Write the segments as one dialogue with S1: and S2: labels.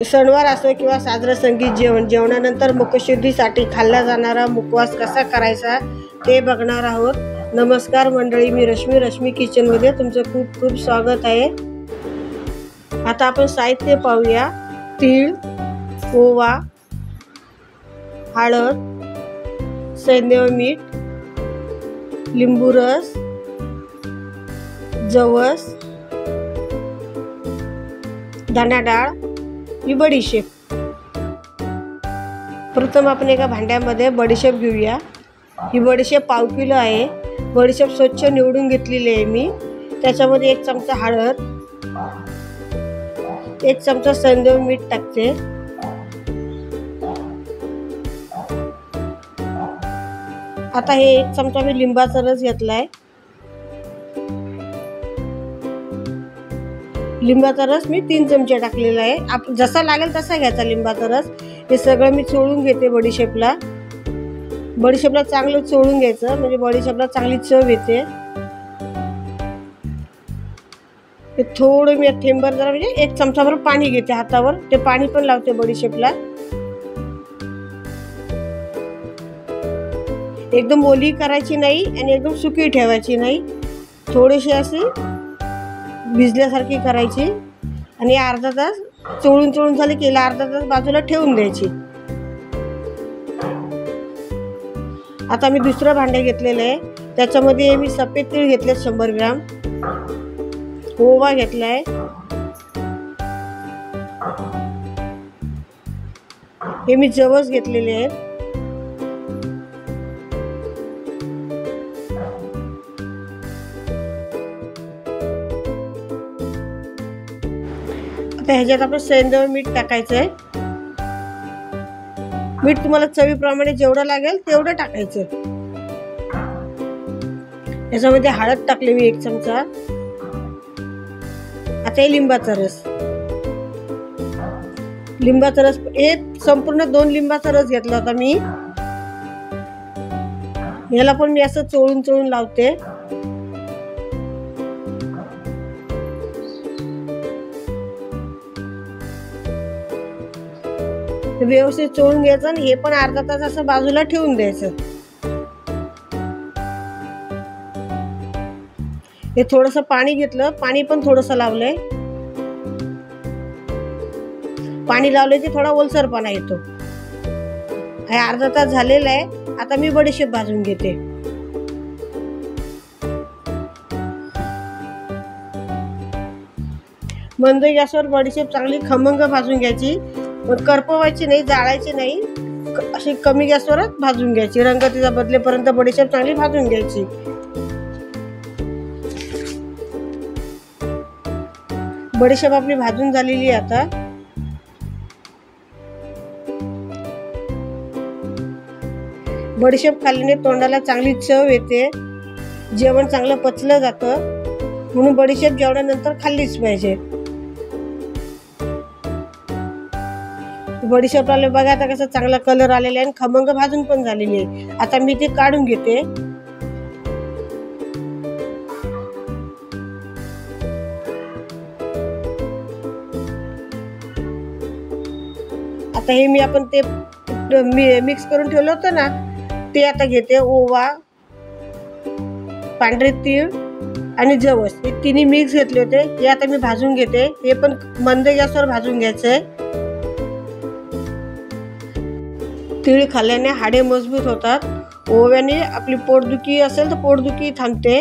S1: सणवार असो किंवा साजरं संगीत जेवणानंतर मुखशुद्धीसाठी खाल्ला जाणारा मुखवास कसा करायचा ते बघणार आहोत। नमस्कार मंडळी, मी रश्मी किचनमध्ये तुमचं खूप खूप स्वागत आहे। आता आपण साहित्य पाहूया। तीळ, ओवा, हळद, सैंधव मीठ, लिंबू रस, जवस, दाणा डाळ, ही बडीशेप। प्रथम आपण एका भांड्यामध्ये बडीशेप घेऊया। ही बडीशेप पाव किलो आहे। बडीशेप स्वच्छ निवडून घेतलेली आहे मी। त्याच्यामध्ये 1 चमचा हळद, 1 चमचा सैंधव मीठ टाकते। आता हे 1 चमचा मी लिंबाचा रस घेतलाय। लिंबाचा रस मी 3 चमचे टाकलेला आहे। आप जसा लागेल तसा घ्यायचा लिंबाचा रस। हे सगळं मी चोळून घेते बडीशेपला। बडीशेपला चांगलं चोळून घ्यायचं, म्हणजे बडीशेपला चांगली चव येते। हे थोडं मी थेंबर जरा म्हणजे 1 चमचाभर पाणी घेते हातावर, ते पाणी पण लावते बडीशेपला। एकदम ओली करायची नाही आणि एकदम सुकी ठेवायची नाही, थोडीशी अशी भिजल्यासारखी करायची आणि अर्धा तास चोळून झाली की अर्धा तास बाजूला ठेवून द्यायची। आता मी दुसरं भांडे घेतलेलं आहे। त्याच्यामध्ये मी सफेद तीळ घेतले 100 ग्राम, ओवा घेतलाय, हे मी जवस घेतलेले आहेत, ह्याच्यात आपण सैंधव मीठ टाकायचं आहे। मीठ तुम्हाला चवीप्रमाणे जेवढं लागेल तेवढं टाकायचं। याच्यामध्ये हळद टाकली मी 1 चमचा। आता हे लिंबाचा रस, हे संपूर्ण 2 लिंबाचा रस घेतला होता मी। याला पण मी असं चोळून लावते। व्यवस्थित चोळून घ्यायचं आणि हे पण अर्धा तास असं बाजूला ठेवून द्यायचं। हे थोडंसं पाणी घेतलं, पाणी पण थोडंसं लावलंय। पाणी लावले की थोडा ओलसरपणा येतो। हे अर्धा तास झालेला आहे। आता मी बडीशेप भाजून घेते। मंद गॅसवर बडीशेप चांगली खमंग भाजून घ्यायची, पण करपवायची नाही, जाळायची नाही, अशी कमी गॅसवरच भाजून घ्यायची। रंग तिचा बदलेपर्यंत बडीशेप चांगली भाजून घ्यायची। बडीशेप आपली भाजून झालेली आहे। आता बडीशेप खाल्ल्याने तोंडाला चांगली चव येते, जेवण चांगलं पचलं जातं, म्हणून बडीशेप जेवणानंतर खाल्लीच पाहिजे। बडीशेपला बघा आता कसं चांगला कलर आलेला आहे आणि खमंग भाजून पण झालेली आहे। आता मी ते काढून घेते। आता हे मी आपण ते मिक्स करून ठेवलं होतं ना, ते आता घेते। ओवा, पांढरे तीळ आणि जवस हे तिन्ही मिक्स घेतले होते, हे आता मी भाजून घेते। हे पण मंद गॅसवर भाजून घ्यायचंय। तीळ खाल्ल्याने हाडे मजबूत होतात। ओव्याने आपली पोटदुखी असेल तर पोटदुखी थांबते,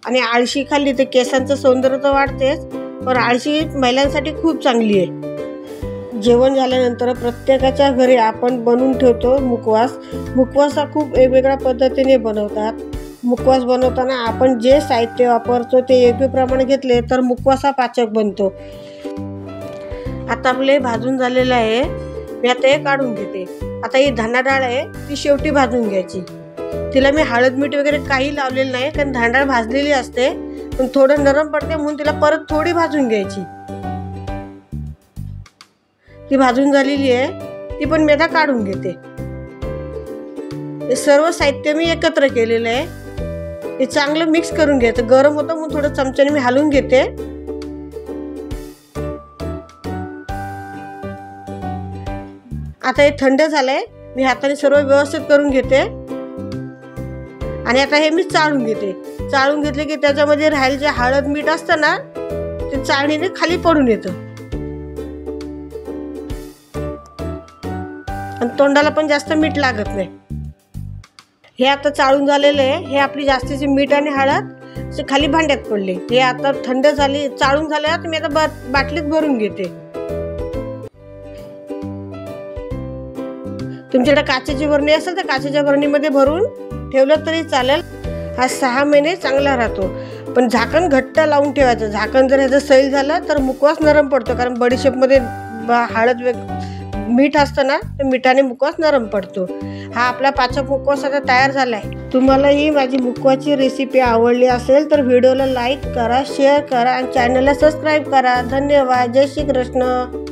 S1: आणि आळशी खाल्ली तर केसांचं सौंदर्य तर वाढतेच, पण आळशी महिलांसाठी खूप चांगली आहे। जेवण झाल्यानंतर प्रत्येकाच्या घरी आपण बनवून ठेवतो मुखवास। मुखवास हा खूप वेगवेगळ्या पद्धतीने बनवतात। मुखवास बनवताना आपण जे साहित्य वापरतो ते योग्य प्रमाणे घेतले तर मुखवास हा पाचक बनतो। आता आपले भाजून झालेलं आहे, मी आता हे काढून घेते। आता ही धाणा डाळ आहे, ती शेवटी भाजून घ्यायची। तिला मी हळद मीठ वगैरे काही लावलेलं नाही, कारण धाणा डाळ भाजलेली असते, पण थोडं नरम पडते म्हणून तिला परत थोडी भाजून घ्यायची। ती भाजून झालेली आहे, ती पण मी आता काढून घेते। हे सर्व साहित्य मी एकत्र केलेलं आहे। हे चांगलं मिक्स करून घ्यायचं। गरम होतं म्हणून थोडं चमच्याने मी हलवून घेते। आता हे थंड झालंय, मी हाताने सर्व व्यवस्थित करून घेते आणि आता हे मी चाळून घेते. चाळून घेतले की त्याच्यामध्ये राहील जे हळद मीठ असतं ना ते चाळणीने खाली पडून येतं आणि तोंडाला पण जास्त मीठ लागत नाही. हे आता चाळून झालेलं आहे. हे आपली जास्तीची मीठ आणि हळद खाली भांड्यात पडले. हे आता थंड झाली, चाळून झाले. आता मी आता बाटलीत भरून घेते. तुमच्याकडे काचेची बरणी असेल तर काचेच्या बरणीमध्ये भरून ठेवलं तरी चालेल. हा 6 महिने चांगला राहतो. पण झाकण घट्ट लावून ठेवायचं. झाकण जर ह्याचं सैल झालं तर मुखवास नरम पडतो, कारण बडीशेपमध्ये हळद मीठ असतं ना, तर मिठाने मुखवास नरम पडतो. हा आपला पाचक मुखवास आता तयार झाला आहे. तुम्हाला ही माझी मुखवासची रेसिपी आवडली असेल तर व्हिडिओला लाईक करा, शेअर करा आणि चॅनलला सबस्क्राईब करा. धन्यवाद. जय श्री कृष्ण.